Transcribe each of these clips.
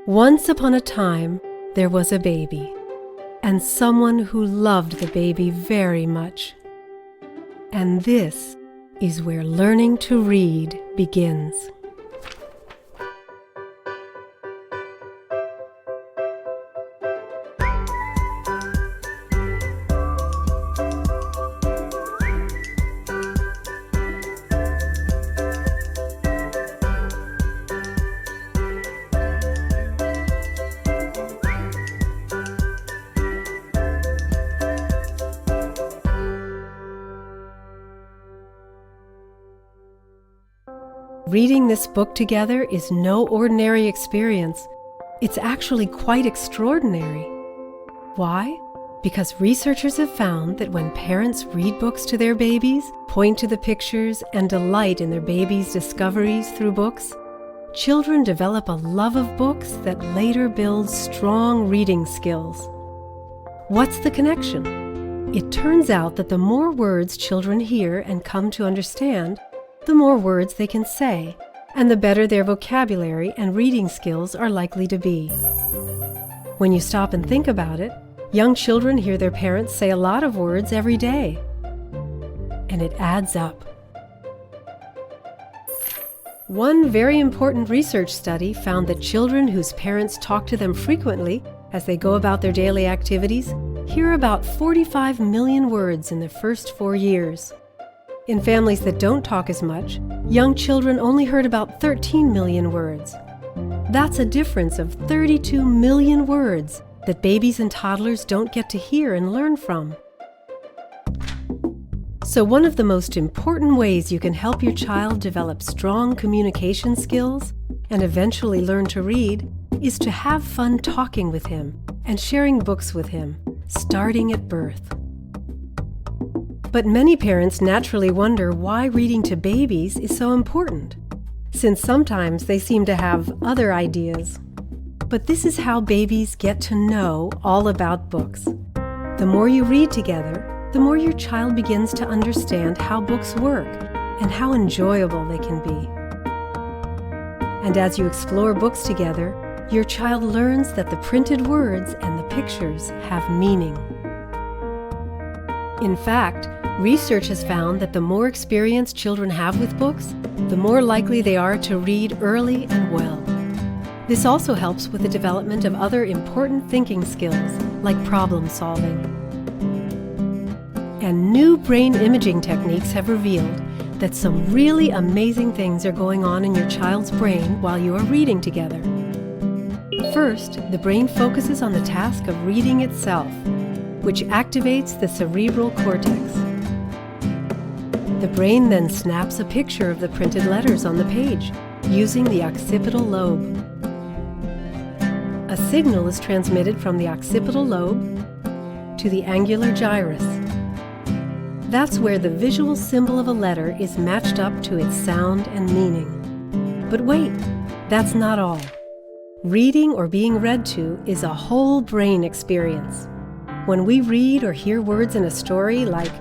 Once upon a time, there was a baby, and someone who loved the baby very much. And this is where learning to read begins. Reading this book together is no ordinary experience. It's actually quite extraordinary. Why? Because researchers have found that when parents read books to their babies, point to the pictures, and delight in their babies' discoveries through books, children develop a love of books that later builds strong reading skills. What's the connection? It turns out that the more words children hear and come to understand, the more words they can say, and the better their vocabulary and reading skills are likely to be. When you stop and think about it, young children hear their parents say a lot of words every day, and it adds up. One very important research study found that children whose parents talk to them frequently as they go about their daily activities hear about 45 million words in their first 4 years. In families that don't talk as much, young children only heard about 13 million words. That's a difference of 32 million words that babies and toddlers don't get to hear and learn from. So one of the most important ways you can help your child develop strong communication skills and eventually learn to read is to have fun talking with him and sharing books with him, starting at birth. But many parents naturally wonder why reading to babies is so important, since sometimes they seem to have other ideas. But this is how babies get to know all about books. The more you read together, the more your child begins to understand how books work and how enjoyable they can be. And as you explore books together, your child learns that the printed words and the pictures have meaning. In fact, research has found that the more experience children have with books, the more likely they are to read early and well. This also helps with the development of other important thinking skills, like problem solving. And new brain imaging techniques have revealed that some really amazing things are going on in your child's brain while you are reading together. First, the brain focuses on the task of reading itself, which activates the cerebral cortex. The brain then snaps a picture of the printed letters on the page using the occipital lobe. A signal is transmitted from the occipital lobe to the angular gyrus. That's where the visual symbol of a letter is matched up to its sound and meaning. But wait, that's not all. Reading or being read to is a whole brain experience. When we read or hear words in a story like,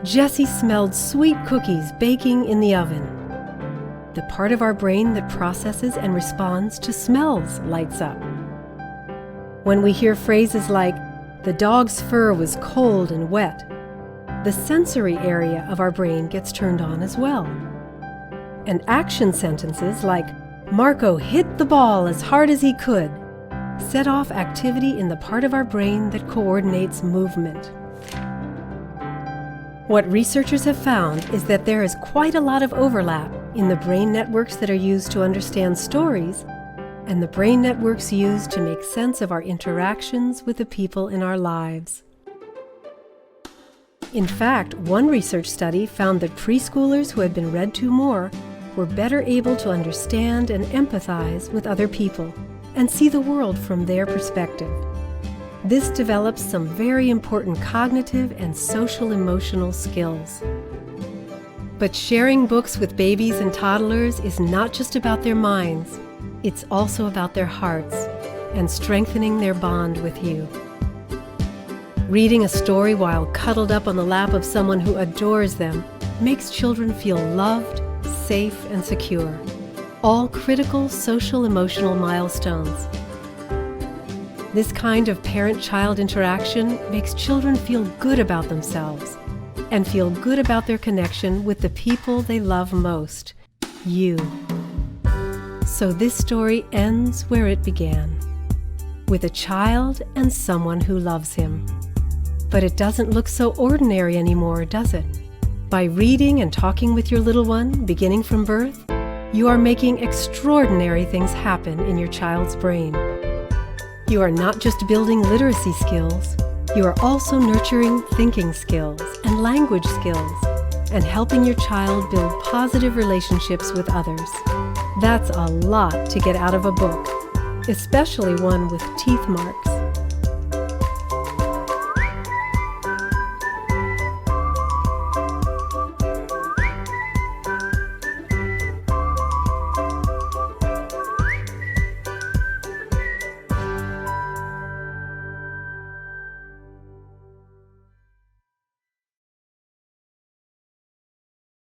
"Jessie smelled sweet cookies baking in the oven," the part of our brain that processes and responds to smells lights up. When we hear phrases like, "The dog's fur was cold and wet," the sensory area of our brain gets turned on as well. And action sentences like, "Marco hit the ball as hard as he could," set off activity in the part of our brain that coordinates movement. What researchers have found is that there is quite a lot of overlap in the brain networks that are used to understand stories and the brain networks used to make sense of our interactions with the people in our lives. In fact, one research study found that preschoolers who had been read to more were better able to understand and empathize with other people and see the world from their perspective. This develops some very important cognitive and social-emotional skills. But sharing books with babies and toddlers is not just about their minds, it's also about their hearts and strengthening their bond with you. Reading a story while cuddled up on the lap of someone who adores them makes children feel loved, safe, and secure. All critical social-emotional milestones. This kind of parent-child interaction makes children feel good about themselves and feel good about their connection with the people they love most, you. So this story ends where it began, with a child and someone who loves him. But it doesn't look so ordinary anymore, does it? By reading and talking with your little one, beginning from birth, you are making extraordinary things happen in your child's brain. You are not just building literacy skills, you are also nurturing thinking skills and language skills, and helping your child build positive relationships with others. That's a lot to get out of a book, especially one with teeth marks.